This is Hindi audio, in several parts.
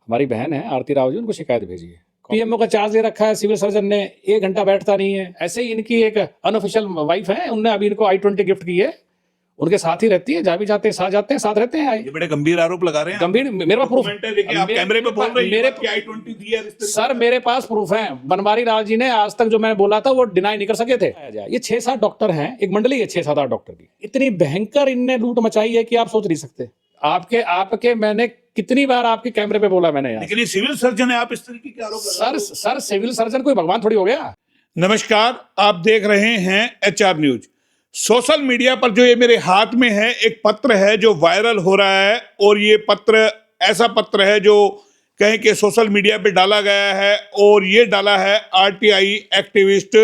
हमारी बहन है आरती राव जी, उनको शिकायत भेजी है। पीएमओ का चार्ज ले रखा है सिविल सर्जन ने, 1 घंटा बैठता नहीं है। ऐसे ही इनकी एक अनऑफिशियल वाइफ है, उनने अभी इनको i20 गिफ्ट की है, उनके साथ ही रहती है, जहाँ भी जाते हैं साथ जाते हैं, साथ रहते हैं। ये बड़े गंभीर आरोप लगा रहे हैं। गंभीर, मेरे पास प्रूफ है, आप कैमरे पे बोल रहे हैं मेरे i20 दिया है इस तरीके सर, मेरे पास प्रूफ है। बनवारी लाल जी ने आज तक जो मैंने बोला था वो डिनाई नहीं कर सके थे। ये 6-7 डॉक्टर हैं, एक मंडली है 6-7-8 डॉक्टर की। इतनी भयंकर इनने लूट मचाई है कि आप सोच नहीं सकते। आपके मैंने कितनी बार आपके कैमरे पे बोला मैंने यार। लेकिन ये सिविल सर्जन है, आप इस तरीके के आरोप लगा रहे हो। सर सिविल सर्जन कोई भगवान थोड़ी हो गया। नमस्कार, आप देख रहे हैं HR न्यूज। सोशल मीडिया पर जो ये मेरे हाथ में है एक पत्र है जो वायरल हो रहा है, और ये पत्र ऐसा पत्र है जो कहें कि सोशल मीडिया पे डाला गया है, और ये डाला है RTI एक्टिविस्ट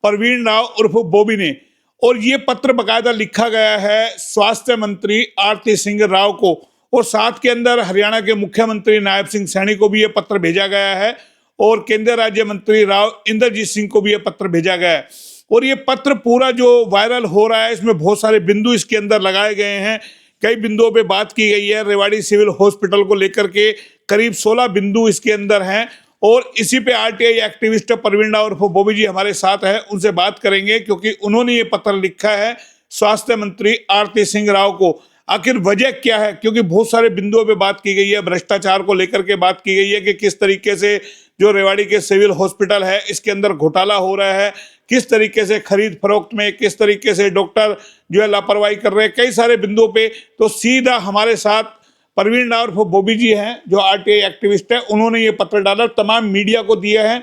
प्रवीण राव उर्फ बॉबी ने। और ये पत्र बकायदा लिखा गया है स्वास्थ्य मंत्री आरती सिंह राव को, और साथ के अंदर हरियाणा के मुख्यमंत्री नायब सिंह सैनी को भी ये पत्र भेजा गया है, और केंद्रीय राज्य मंत्री राव इंद्रजीत सिंह को भी ये पत्र भेजा गया है। और ये पत्र पूरा जो वायरल हो रहा है, इसमें बहुत सारे बिंदु इसके अंदर लगाए गए हैं। कई बिंदुओं पे बात की गई है। रेवाड़ी सिविल हॉस्पिटल को लेकर के करीब 16 बिंदु इसके अंदर हैं, और इसी पे RTI एक्टिविस्ट प्रवीण राव उर्फ बॉबी जी हमारे साथ है, उनसे बात करेंगे, क्योंकि उन्होंने ये पत्र लिखा है स्वास्थ्य मंत्री आरती सिंह राव को। आखिर वजह क्या है? क्योंकि बहुत सारे बिंदुओं पे बात की गई है, भ्रष्टाचार को लेकर के बात की गई है कि किस तरीके से जो रेवाड़ी के सिविल हॉस्पिटल है इसके अंदर घोटाला हो रहा है, किस तरीके से खरीद फरोख्त में, किस तरीके से डॉक्टर जो है लापरवाही कर रहे हैं, कई सारे बिंदुओं पे। तो सीधा हमारे साथ प्रवीण राव उर्फ बॉबी जी हैं जो RTI एक्टिविस्ट है, उन्होंने ये पत्र डाला, तमाम मीडिया को दिया है,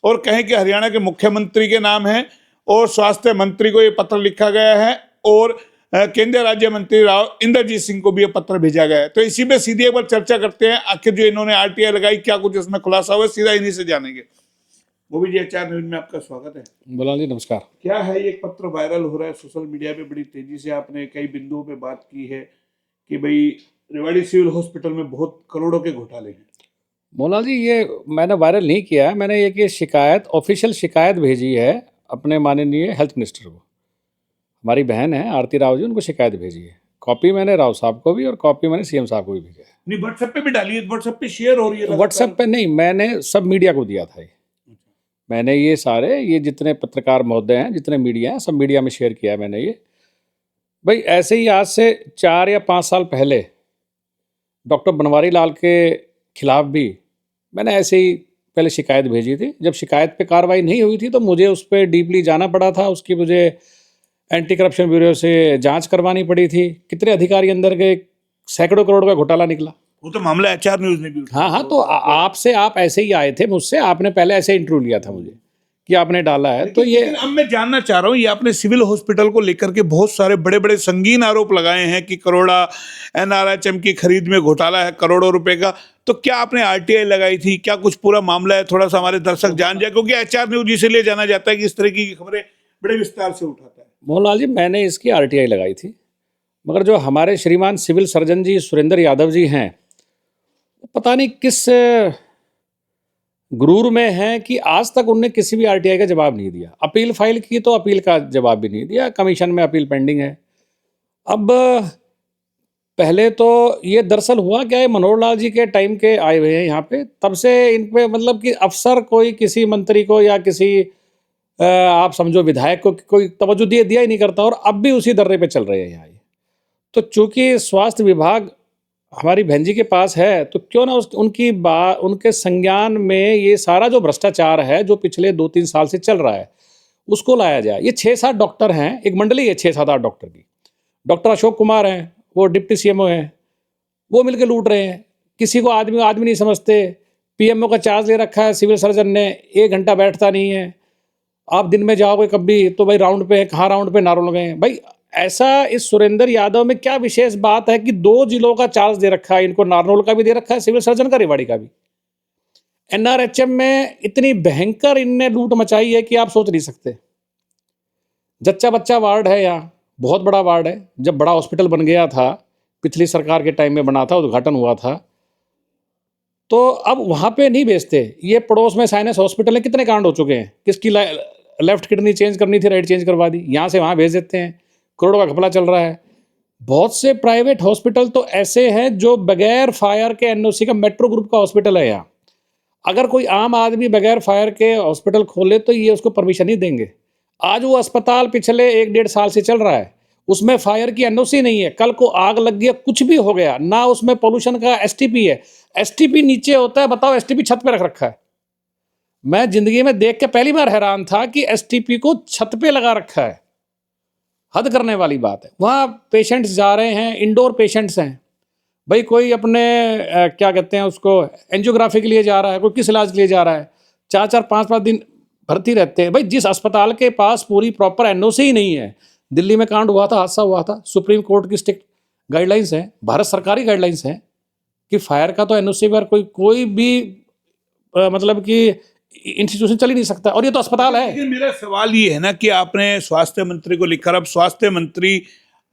और कहें कि हरियाणा के मुख्यमंत्री के नाम है, और स्वास्थ्य मंत्री को ये पत्र लिखा गया है, और केंद्रीय राज्य मंत्री राव इंद्रजीत सिंह को भी ये पत्र भेजा गया है। तो इसी पे सीधे एक बार चर्चा करते हैं, आखिर जो इन्होंने RTI लगाई क्या कुछ उसमें खुलासा हुआ, सीधा इन्हीं से जानेंगे। बॉबी जी, HR न्यूज में आपका स्वागत है। बोला जी, नमस्कार। क्या है ये पत्र वायरल हो रहा है सोशल मीडिया पे, बड़ी तेजी से आपने कई बिंदुओं पे बात की है कि भाई रेवाड़ी सिविल हॉस्पिटल में बहुत करोड़ों के घोटाले हैं। मोला जी, ये मैंने वायरल नहीं किया है, मैंने ये शिकायत, ऑफिशियल शिकायत भेजी है अपने माननीय हेल्थ मिनिस्टर को। हमारी बहन है आरती राव जी, उनको शिकायत भेजी है। कॉपी मैंने राव साहब को भी और कॉपी मैंने CM साहब को भी भेजा है। नहीं, व्हाट्सएप पे भी डाली है, व्हाट्सएप पे शेयर हो रही है। व्हाट्सएप पे नहीं, मैंने सब मीडिया को दिया था। मैंने ये जितने पत्रकार महोदय हैं, जितने मीडिया हैं, सब मीडिया में शेयर किया है मैंने ये। भाई ऐसे ही आज से 4 या 5 साल पहले डॉक्टर बनवारी लाल के खिलाफ भी मैंने ऐसे ही पहले शिकायत भेजी थी। जब शिकायत पे कार्रवाई नहीं हुई थी तो मुझे उस पर डीपली जाना पड़ा था, उसकी मुझे एंटी करप्शन ब्यूरो से जांच करवानी पड़ी थी। कितने अधिकारी अंदर गए, सैकड़ों करोड़ का घोटाला निकला। वो तो मामला HR न्यूज ने भी हाँ, तो आपसे आप ऐसे ही आए थे मुझसे, आपने पहले ऐसे इंटरव्यू लिया था मुझे कि आपने डाला है। तो ये अब मैं जानना चाह रहा हूँ, ये आपने सिविल हॉस्पिटल को लेकर के बहुत सारे बड़े बड़े संगीन आरोप लगाए हैं कि करोड़ा NRHM की खरीद में घोटाला है, करोड़ों रुपए का। तो क्या आपने RTI लगाई थी? क्या कुछ पूरा मामला है? थोड़ा सा हमारे दर्शक जान जाए, क्योंकि HR न्यूज इसलिए जाना जाता है कि इस तरह की खबरें बड़े विस्तार से उठाता है। मोहनलाल जी, मैंने इसकी RTI लगाई थी, मगर जो हमारे श्रीमान सिविल सर्जन जी सुरेंद्र यादव जी हैं, पता नहीं किस गुरूर में है कि आज तक उनने किसी भी RTI का जवाब नहीं दिया। अपील फाइल की तो अपील का जवाब भी नहीं दिया, कमीशन में अपील पेंडिंग है। अब पहले तो ये दरअसल हुआ क्या है, मनोहर लाल जी के टाइम के आए हुए हैं यहाँ पे, तब से इन पे मतलब कि अफसर कोई किसी मंत्री को या किसी आप समझो विधायक को कोई तवज्जो दिया ही नहीं करता, और अब भी उसी दर्रे पे चल रहे हैं यहाँ। तो चूंकि स्वास्थ्य विभाग हमारी बहन जी के पास है, तो क्यों ना उनके संज्ञान में ये सारा जो भ्रष्टाचार है जो पिछले 2-3 साल से चल रहा है उसको लाया जाए। ये 6-7 डॉक्टर हैं, एक मंडली है 6-7-8 डॉक्टर की। डॉक्टर अशोक कुमार हैं, वो डिप्टी CMO हैं, वो मिलकर लूट रहे हैं। किसी को आदमी नहीं समझते। PMO का चार्ज ले रखा है सिविल सर्जन ने, 1 घंटा बैठता नहीं है। आप दिन में जाओगे कभी तो भाई राउंड पे, कहाँ राउंड पे, नारोल गए भाई। ऐसा इस सुरेंद्र यादव में क्या विशेष बात है कि 2 जिलों का चार्ज दे रखा है इनको, नारनौल का भी दे रखा है सिविल सर्जन का, रेवाड़ी का भी। NRHM में इतनी भयंकर इनने लूट मचाई है कि आप सोच नहीं सकते। जच्चा बच्चा वार्ड है यहाँ, बहुत बड़ा वार्ड है। जब बड़ा हॉस्पिटल बन गया था, पिछली सरकार के टाइम में बना था, उद्घाटन हुआ था, तो अब वहाँ पे नहीं बेचते। ये पड़ोस में साइनस हॉस्पिटल है, कितने कांड हो चुके हैं। किसकी लेफ्ट किडनी चेंज करनी थी, राइट चेंज करवा दी, यहाँ से वहाँ भेज देते हैं। करोड़ों का घपला चल रहा है। बहुत से प्राइवेट हॉस्पिटल तो ऐसे हैं जो बगैर फायर के एनओसी का, मेट्रो ग्रुप का हॉस्पिटल है यहाँ। अगर कोई आम आदमी बगैर फायर के हॉस्पिटल खोले तो ये उसको परमिशन नहीं देंगे। आज वो अस्पताल पिछले 1-1.5 साल से चल रहा है, उसमें फायर की एनओसी नहीं है। कल को आग लग गया, कुछ भी हो गया ना, उसमें पोल्यूशन का एसटीपी है। एसटीपी नीचे होता है, बताओ एसटीपी छत पे रख रखा है। मैं जिंदगी में देख के पहली बार हैरान था कि एसटीपी को छत पे लगा रखा है। हद करने वाली बात है। वहाँ पेशेंट्स जा रहे हैं, इंडोर पेशेंट्स हैं भाई, कोई अपने क्या कहते हैं उसको, एंजियोग्राफी के लिए जा रहा है, कोई किस इलाज के लिए जा रहा है, 4-4 5-5 दिन भर्ती रहते हैं। भाई जिस अस्पताल के पास पूरी प्रॉपर एनओसी ही नहीं है, दिल्ली में कांड हुआ था, हादसा हुआ था, सुप्रीम कोर्ट की स्ट्रिक्ट गाइडलाइंस है, भारत सरकारी गाइडलाइंस है कि फायर का तो एनओसी पर कोई भी मतलब कि इंस्टीट्यूशन चल ही नहीं सकता, और ये तो अस्पताल है। लेकिन मेरा सवाल ये है ना कि आपने स्वास्थ्य मंत्री को लिखकर, अब स्वास्थ्य मंत्री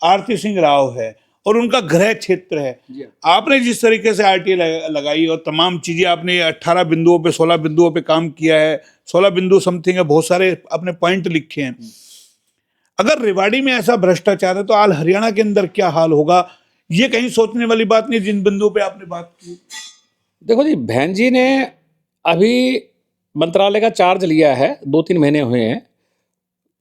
आरती सिंह राव है और उनका गृह क्षेत्र है, आपने जिस तरीके से आरटीआई लगाई और तमाम चीजें आपने 18 बिंदुओं पे 16 बिंदुओं पे काम किया है, 16 बिंदु समथिंग है, बहुत सारे अपने पॉइंट लिखे हैं। अगर रेवाड़ी में ऐसा भ्रष्टाचार है तो आल हरियाणा के अंदर क्या हाल होगा, ये कहीं सोचने वाली बात नहीं जिन बिंदुओं पे आपने बात की। देखो जी, बहन जी ने अभी मंत्रालय का चार्ज लिया है, 2-3 महीने हुए हैं,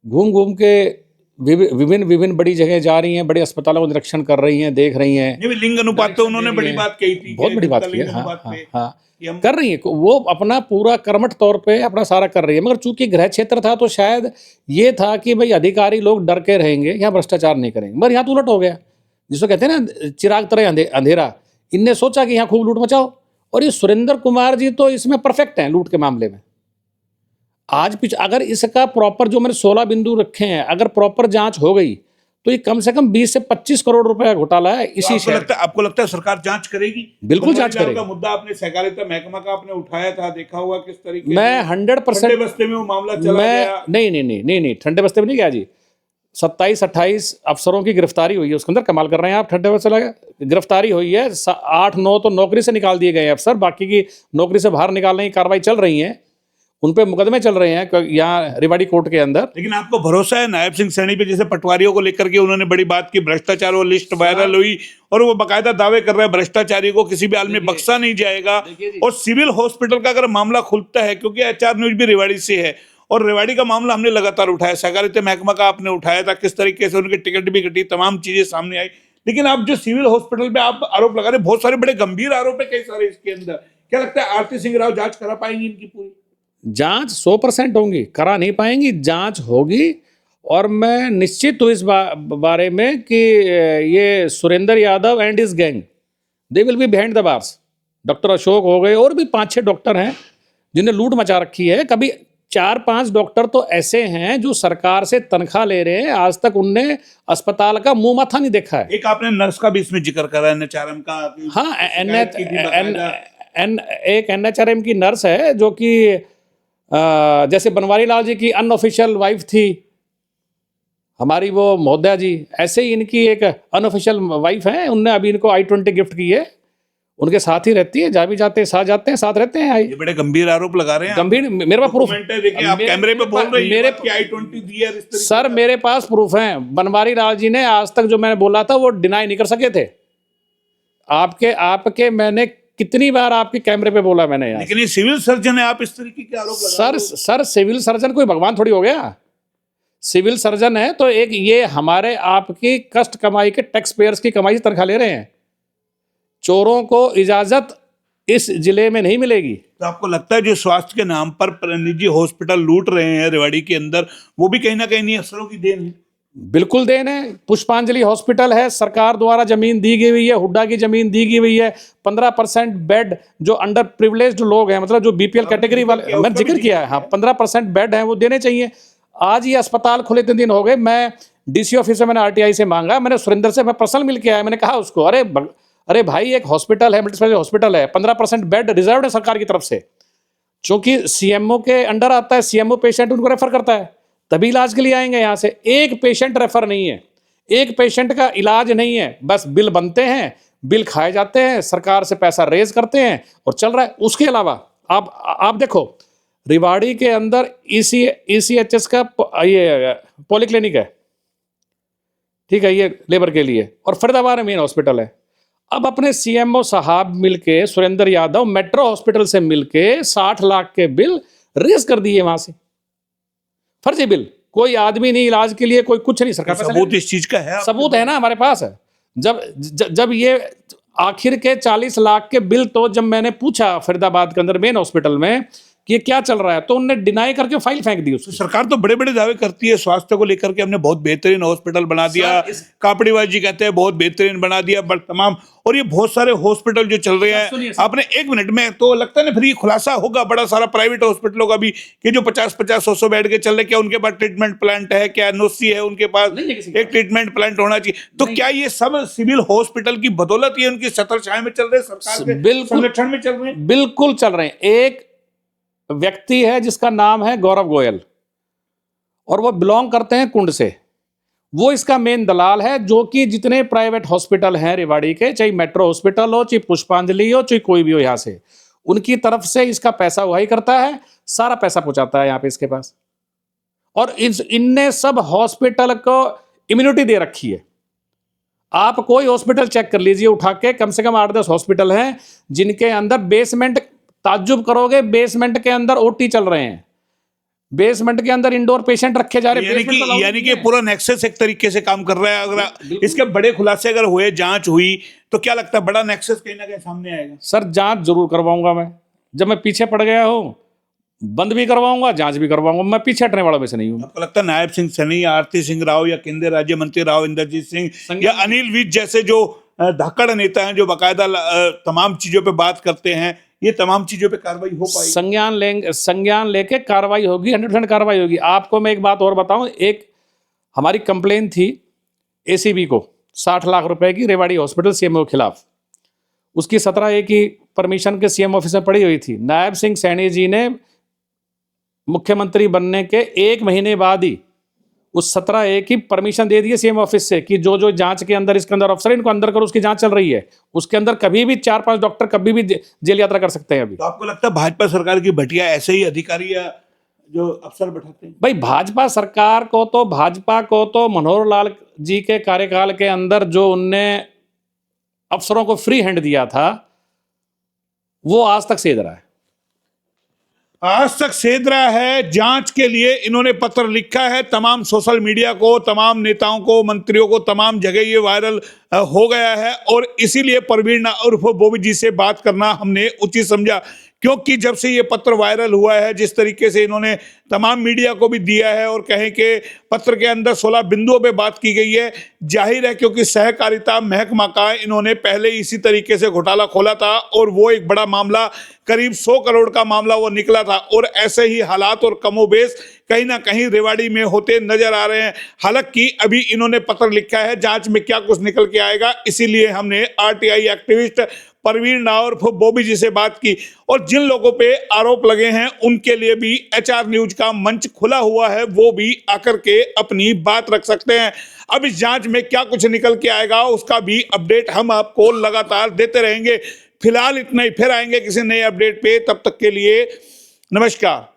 घूम घूम के विभिन्न बड़ी जगह जा रही हैं, बड़े अस्पतालों को निरीक्षण कर रही हैं, देख रही हैं। ये भी लिंग अनुपात तो उन्होंने बड़ी बात कही थी, बहुत बड़ी बात की है। लिंग हाँ, अनुपात हाँ, पे हाँ, कि हम कर रही है, वो अपना पूरा कर्मठ तौर पे अपना सारा कर रही है। मगर चूंकि गृह क्षेत्र था तो शायद ये था कि भाई अधिकारी लोग डर के रहेंगे, यहाँ भ्रष्टाचार नहीं करेंगे, मगर यहाँ तो उलट हो गया। जिसको कहते हैं ना चिराग तरह अंधेरा, इनने सोचा कि यहाँ खूब लूट मचाओ, और ये सुरेंद्र कुमार जी तो इसमें परफेक्ट हैं लूट के मामले में। आज अगर इसका प्रॉपर जो मैंने 16 बिंदु रखे हैं, अगर प्रॉपर जांच हो गई तो ये कम से कम 20 से 25 करोड़ रुपए का घोटाला है इसी आपको लगता है सरकार जांच करेगी? बिल्कुल जांच बनवारीलाल करेगी। का मुद्दा आपने सहकारिता महकमा का आपने उठाया था, देखा हुआ किस तरीके मैं से 100% ठंडे बस्ते में वो मामला चला गया। नहीं, ठंडे बस्ते में नहीं गया जी। 27-28 अफसरों की गिरफ्तारी हुई है उसके अंदर। कमाल कर रहे हैं आप, ठंडे बस्ते लगा गिरफ्तारी हुई है। 8-9 तो नौकरी से निकाल दिए गए अफसर, बाकी की नौकरी से बाहर निकालने की कार्रवाई चल रही है, उन पे मुकदमे चल रहे हैं यहाँ रेवाड़ी कोर्ट के अंदर। लेकिन आपको भरोसा है नायब सिंह सैनी पे, जैसे पटवारियों को लेकर के उन्होंने बड़ी बात की, भ्रष्टाचार और लिस्ट वायरल हुई और वो बाकायदा दावे कर रहे हैं भ्रष्टाचारी को किसी भी हाल में बख्शा नहीं जाएगा। और सिविल हॉस्पिटल का अगर मामला खुलता है, क्योंकि एचआर न्यूज भी रेवाड़ी से है और रेवाड़ी का मामला हमने लगातार उठाया, सहकारिता महकमा का आपने उठाया था, किस तरीके से उनकी टिकट भी कटी, तमाम चीजें सामने आई। लेकिन आप जो सिविल हॉस्पिटल पे आप आरोप लगा रहे, बहुत सारे बड़े गंभीर आरोप है कई सारे इसके अंदर, क्या लगता है आरती सिंह राव जांच करा पाएंगी इनकी? पूरी जांच 100% होंगी, करा नहीं पाएंगी, जांच होगी। और मैं निश्चित हूँ इस बारे में कि ये Surendra Yadav and his gang, they will be behind the bars. Doctor Ashok हो गए और भी 5-6 डॉक्टर हैं जिन्हें लूट मचा रखी है। कभी 4-5 डॉक्टर तो ऐसे हैं जो सरकार से तनख्वाह ले रहे हैं, आज तक उनने अस्पताल का मुंह माथा नहीं देखा है। एक आपने नर्स का भी इसमें जिक्र करा, एनएचआरएम का। हाँ, एक एनएचआरएम की नर्स है जो कि जैसे बनवारी लाल जी की अनऑफिशियल वाइफ थी हमारी वो महोदया जी, ऐसे ही इनकी एक अनऑफिशियल वाइफ है, उनने अभी इनको i20 गिफ्ट की है, उनके साथ ही रहती है, जा भी जाते हैं साथ जाते हैं, साथ रहते हैं। ये बड़े गंभीर आरोप लगा रहे हैं। गंभीर, मेरे पास प्रूफ है, देखिए आप कैमरे पे बोल रहे हैं मेरे i20 दी है इस तरीके सर, मेरे पास प्रूफ है। बनवारी लाल जी ने आज तक जो मैंने बोला था वो डिनाई नहीं कर सके थे। आपके मैंने कितनी बार आपके कैमरे पे बोला मैंने यार। लेकिन ये सिविल सर्जन है, आप इस तरीके के आरोप लगा रहे हो। सर सिविल सर्जन कोई भगवान थोड़ी हो गया। सिविल सर्जन है तो एक ये हमारे आपकी कष्ट कमाई के टैक्स पेयर्स की कमाई से तनख्वाह ले रहे हैं। चोरों को इजाजत इस जिले में नहीं मिलेगी। तो आपको लगता है जो स्वास्थ्य के नाम पर निजी हॉस्पिटल लूट रहे हैं रेवाड़ी के अंदर, वो भी कहीं ना कहीं नहीं अफसरों की देन है? बिल्कुल देन है। पुष्पांजलि हॉस्पिटल है, सरकार द्वारा जमीन दी गई हुई है, हुड्डा की जमीन दी गई हुई है। 15% बेड जो अंडर प्रिविलेज्ड लोग हैं, मतलब जो बीपीएल कैटेगरी वाले, मैंने जिक्र किया है, हाँ 15% बेड हैं वो देने चाहिए। आज ये अस्पताल खुले 3 दिन हो गए, मैं डीसी ऑफिस में मैंने आरटीआई से मांगा, मैंने सुरेंद्र से मैं पर्सनल मिल के आया, मैंने कहा उसको अरे भाई एक हॉस्पिटल है, मल्टीस्पेशलिटी हॉस्पिटल है, 15% बेड रिजर्व है सरकार की तरफ से, चूंकि सीएमओ के अंडर आता है, सीएमओ पेशेंट उनको रेफर करता है, तभी इलाज के लिए आएंगे यहाँ से। एक पेशेंट रेफर नहीं है, एक पेशेंट का इलाज नहीं है, बस बिल बनते हैं, बिल खाए जाते हैं, सरकार से पैसा रेज करते हैं और चल रहा है। उसके अलावा आप देखो रेवाड़ी के अंदर ECHS का ये पॉलीक्लिनिक है, ठीक है, ये लेबर के लिए, और फरीदाबाद में मेन हॉस्पिटल है। अब अपने सीएमओ साहब मिलके, सुरेंद्र यादव मेट्रो हॉस्पिटल से मिलके 60 लाख के बिल रेज कर दिए वहां से, फर्जी बिल। कोई आदमी नहीं इलाज के लिए, कोई कुछ नहीं, सरकार पैसा सबूत इस चीज का है? सबूत है ना हमारे पास है। जब ये आखिर के 40 लाख के बिल, तो जब मैंने पूछा फरीदाबाद के अंदर मेन हॉस्पिटल में कि ये क्या चल रहा है, तो उन्होंने डिनाई करके फाइल फेंक दी उसकी। सरकार तो बड़े बड़े दावे करती है स्वास्थ्य को लेकर के, हमने बहुत बेहतरीन हॉस्पिटल बना दिया, कापड़ीवाल जी कहते हैं बहुत बेहतरीन बना दिया, बट तमाम, और ये बहुत सारे हॉस्पिटल जो चल रहे हैं, आपने 1 मिनट में तो लगता है ना फिर ये खुलासा होगा बड़ा सारा प्राइवेट हॉस्पिटलों का भी कि जो 50-50-100 बेड के चल रहे, क्या उनके पास ट्रीटमेंट प्लांट है, क्या एनओसी है उनके पास? एक ट्रीटमेंट प्लांट होना चाहिए। तो क्या ये सब सिविल हॉस्पिटल की बदौलत ही उनकी छत्रछाया में चल रहे, सरकार के संरक्षण में चल रहे हैं? बिल्कुल चल रहे हैं। एक व्यक्ति है जिसका नाम है गौरव गोयल, और वो बिलोंग करते हैं कुंड से। वो इसका मेन दलाल है, जो कि जितने प्राइवेट हॉस्पिटल हैं रेवाड़ी के, चाहे मेट्रो हॉस्पिटल हो, चाहे पुष्पांजलि हो, चाहे कोई भी हो, यहां से उनकी तरफ से इसका पैसा वही करता है, सारा पैसा पहुंचाता है यहाँ पे इसके पास। और इनने सब हॉस्पिटल को इम्यूनिटी दे रखी है। आप कोई हॉस्पिटल चेक कर लीजिए उठा के, कम से कम 8-10 हॉस्पिटल हैं जिनके अंदर बेसमेंट, ताज्जुब करोगे, बेसमेंट के अंदर ओटी चल रहे हैं, बेसमेंट के अंदर इंडोर पेशेंट रखे जा रहे हैं। यानी कि पूरा नेक्सस एक तरीके से काम कर रहा है। अगर इसके बड़े खुलासे अगर हुए, जांच हुई, तो क्या लगता है बड़ा नेक्सस कहीं ना कहीं सामने आएगा? सर जांच जरूर करवाऊंगा मैं, जब मैं पीछे पड़ गया हूं, बंद भी करवाऊंगा, जांच भी करवाऊंगा। मैं पीछे हटने वालों में से नहीं हूं। आपको लगता है नायब सिंह सैनी, आरती सिंह राव या केंद्रीय राज्य मंत्री राव इंद्रजीत सिंह या अनिल विज जैसे जो धाकड़ नेता हैं, जो बाकायदा तमाम चीजों पे बात करते हैं, ये तमाम चीजों पे कार्रवाई हो पाएगी? संज्ञान लेके कार्रवाई होगी, 100% कार्रवाई होगी। आपको मैं एक बात और बताऊं, एक हमारी कंप्लेन थी एसीबी को 60 लाख रुपए की रेवाड़ी हॉस्पिटल सीएमओ के खिलाफ। उसकी 17A की परमिशन के सीएम ऑफिस में पड़ी हुई थी। नायब सिंह सैनी जी ने मुख्यमंत्री बनने के 1 महीने बाद ही उस 17A की परमिशन दे दी सीएम ऑफिस से कि जो जो जांच के अंदर, इसके अंदर अफसर इनको अंदर करो, उसकी जांच चल रही है। उसके अंदर कभी भी 4-5 डॉक्टर कभी भी जेल यात्रा कर सकते हैं अभी। तो आपको लगता है भाजपा सरकार की भटिया ऐसे ही अधिकारी या जो अफसर बैठाते हैं? भाई भाजपा सरकार को तो, भाजपा को तो मनोहर लाल जी के कार्यकाल के अंदर जो उनने अफसरों को फ्री हैंड दिया था, वो आज तक सेध रहा है। आज तक सेध रहा है। जांच के लिए इन्होंने पत्र लिखा है तमाम सोशल मीडिया को, तमाम नेताओं को, मंत्रियों को, तमाम जगह ये वायरल हो गया है। और इसीलिए परवीन उर्फ बॉबी जी से बात करना हमने उचित समझा, क्योंकि जब से ये पत्र वायरल हुआ है, जिस तरीके से इन्होंने तमाम मीडिया को भी दिया है और कहें कि पत्र के अंदर 16 बिंदुओं पे बात की गई है, जाहिर है क्योंकि सहकारिता महकमा का इन्होंने पहले इसी तरीके से घोटाला खोला था और वो एक बड़ा मामला, करीब 100 करोड़ का मामला वो निकला था। और ऐसे ही हालात और कमोबेश कहीं ना कहीं रेवाड़ी में होते नजर आ रहे हैं। हालांकि अभी इन्होंने पत्र लिखा है, जांच में क्या कुछ निकल के आएगा, इसीलिए हमने आरटीआई एक्टिविस्ट परवीन और बॉबी जी से बात की। और जिन लोगों पे आरोप लगे हैं उनके लिए भी एचआर न्यूज का मंच खुला हुआ है, वो भी आकर के अपनी बात रख सकते हैं। अब इस जांच में क्या कुछ निकल के आएगा उसका भी अपडेट हम आपको लगातार देते रहेंगे। फिलहाल इतना ही, फिर आएंगे किसी नए अपडेट पे। तब तक के लिए नमस्कार।